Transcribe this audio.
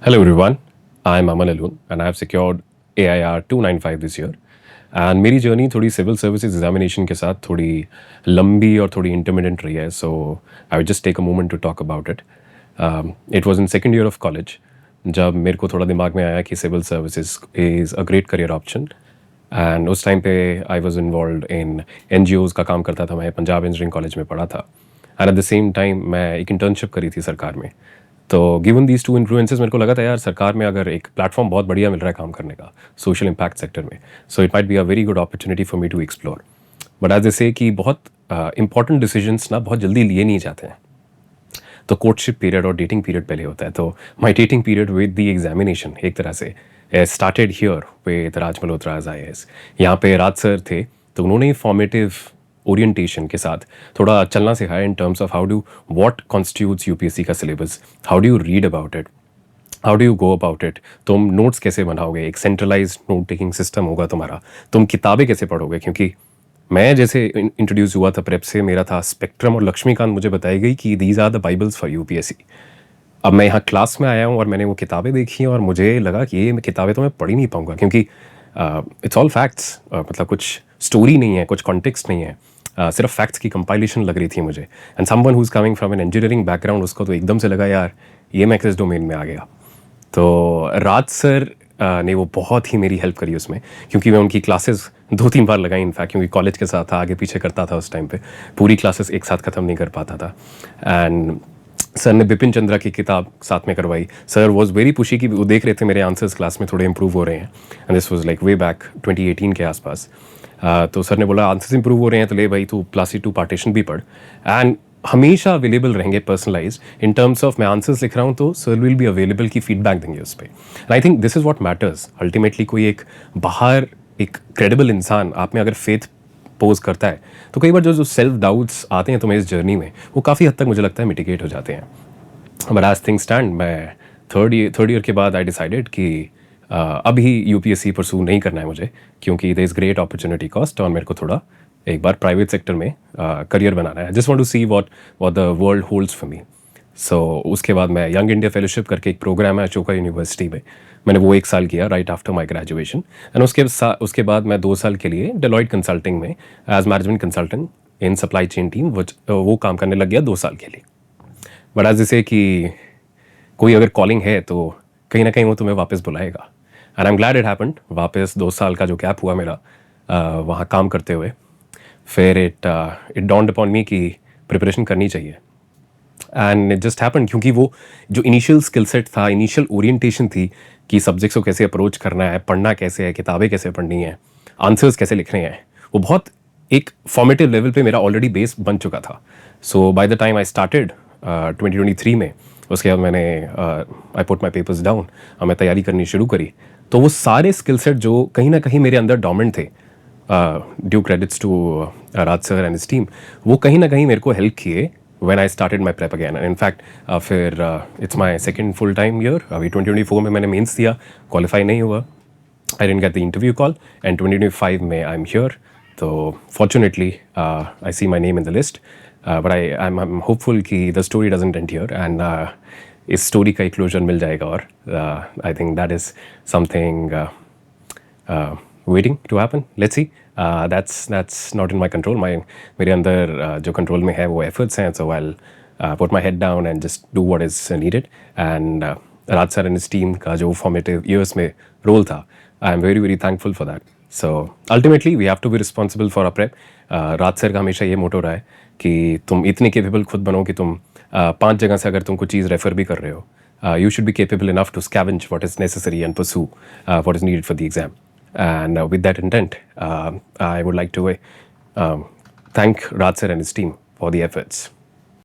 Hello everyone, I'm Aman Alun and I have secured AIR 295 this year. And मेरी journey थोड़ी civil services examination के साथ थोड़ी लंबी और थोड़ी इंटरमीडिएट रही है, so I will just take a moment to talk about it. It was in second year of college जब मेरे को थोड़ा दिमाग में आया कि civil services is a great career option. And उस टाइम पे I was involve in NGOs का काम करता था. मैं पंजाब इंजीनियरिंग कॉलेज में पढ़ा था and at the same time मैं एक इंटर्नशिप करी थी सरकार में. तो गिवन दीज टू इन्फ्लुएंसेस मेरे को लगा था यार सरकार में अगर एक प्लेटफॉर्म बहुत बढ़िया मिल रहा है काम करने का सोशल इम्पैक्ट सेक्टर में, so it might be a very good opportunity for me to explore. But as a say कि बहुत इंपॉर्टेंट डिसीजंस ना बहुत जल्दी लिए नहीं जाते हैं. तो कोर्टशिप पीरियड और डेटिंग पीरियड पहले होता है. तो my dating period with the examination एक तरह से started here with Raj Malhotra as IAS. यहाँ पे राज सर थे तो उन्होंने फॉर्मेटिव ओरिएंटेशन के साथ थोड़ा चलना सिखाया in terms of how do what constitutes UPSC का syllabus, how do you read about it, how do you go about it. तुम नोट्स कैसे बनाओगे, एक सेंट्रलाइज नोट टेकिंग सिस्टम होगा तुम्हारा, तुम किताबें कैसे पढ़ोगे. क्योंकि मैं जैसे इंट्रोड्यूस हुआ था प्रेप से, मेरा था स्पेक्ट्रम और लक्ष्मीकांत मुझे बताई गई कि these are the Bibles for UPSC. अब मैं यहाँ क्लास में आया हूँ और मैंने वो किताबें देखी और मुझे लगा कि ये किताबें तो मैं पढ़ ही नहीं पाऊँगा क्योंकि इट्स ऑल फैक्ट्स. मतलब कुछ स्टोरी नहीं है, कुछ कॉन्टेक्स्ट नहीं है. सिर्फ फैक्ट्स की कंपाइलेशन लग रही थी मुझे. And someone who is coming from an engineering background, उसको तो एकदम से लगा यार ये मैं किस डोमेन में आ गया. तो राज सर ने वो बहुत ही मेरी हेल्प करी उसमें, क्योंकि मैं उनकी क्लासेस 2-3 बार लगाई इनफैक्ट, क्योंकि कॉलेज के साथ था, आगे पीछे करता था उस टाइम पे, पूरी क्लासेस एक साथ ख़त्म नहीं कर पाता था. एंड सर ने बिपिन चंद्रा की किताब साथ में करवाई. सर वॉज वेरी पुशी कि वो देख रहे थे मेरे आंसर्स क्लास में थोड़े इंप्रूव हो रहे हैं. And this was like way back 2018 के आसपास. तो सर ने बोला आंसर्स इंप्रूव हो रहे हैं तो ले भाई तू क्लास 2 पार्टीशन भी पढ़. एंड हमेशा अवेलेबल रहेंगे पर्सनलाइज इन टर्म्स ऑफ मैं आंसर्स लिख रहा हूँ तो सर विल बी अवेलेबल की फीडबैक देंगे उस पर. And I think this is what matters ultimately. कोई एक बाहर एक क्रेडिबल इंसान आप में अगर फेथ पोज करता है तो कई बार जो सेल्फ डाउट्स आते हैं तुम्हें इस जर्नी में, वो काफ़ी हद तक मुझे लगता है मिटिगेट हो जाते हैं. बट एज थिंग स्टैंड मैं थर्ड ईयर के बाद आई डिसाइडेड कि अभी UPSC परसू नहीं करना है मुझे, क्योंकि there is great opportunity cost और मेरे को थोड़ा एक बार प्राइवेट सेक्टर में करियर बनाना है. Just want to see what the world holds for me. So उसके बाद मैं यंग इंडिया फेलोशिप करके एक प्रोग्राम है अशोका यूनिवर्सिटी में, मैंने वो 1 साल किया right after my graduation. And उसके बाद मैं 2 साल के लिए डेलॉयट कंसल्टिंग में as management consultant in supply chain team वो काम करने लग गया 2 साल के लिए. बट एज जैसे कि कोई अगर कॉलिंग है तो कहीं ना कहीं वो तुम्हें वापस बुलाएगा. And I am glad it happened. वापस 2 साल का जो गैप हुआ मेरा वहाँ काम करते हुए, फिर इट डॉन्ड अपॉन मी कि प्रिपरेशन करनी चाहिए. एंड इट जस्ट हैपन क्योंकि वो जो इनिशियल स्किल सेट था, इनिशियल ओरिएंटेशन थी कि सब्जेक्ट्स को कैसे अप्रोच करना है, पढ़ना कैसे है, किताबें कैसे पढ़नी है, आंसर्स कैसे लिखने हैं, वो बहुत एक फॉर्मेटिव लेवल पे मेरा ऑलरेडी बेस बन चुका था. So by the time I started 2023 में, उसके बाद मैंने I put my papers down और मैं तैयारी करनी शुरू करी. तो वो सारे स्किल सेट जो कहीं ना कहीं मेरे अंदर डोमिनेंट थे, due credits to Raj sir and his team, वो कहीं ना कहीं मेरे को हेल्प किए when I started my prep again. And in fact फिर it's my second full time year. अभी 2024 में मैंने मेंस दिया, क्वालिफाई नहीं हुआ, I didn't get the interview call, and 2025 में I'm here. तो fortunately I see my name in the list, but I'm hopeful कि the story doesn't end here, and इस स्टोरी का एक क्लोजर मिल जाएगा. और I think that is something waiting to happen. Let's see. That's not in my control. मेरे अंदर जो control में है वो efforts हैं. So I'll put my head down and just do what is needed. And Raj sir and his team का जो formative years में रोल था, I am very very thankful for that. So ultimately we have to be responsible for our prep. Raj sir का हमेशा ये मोटो रहा है कि तुम इतने capable खुद बनो कि तुम 5 जगह से अगर तुम कुछ चीज़ रेफर भी कर रहे हो, you should be capable enough to scavenge what is necessary and pursue what is needed for the exam. And with that intent, I would like to thank Raj sir and his team for the efforts.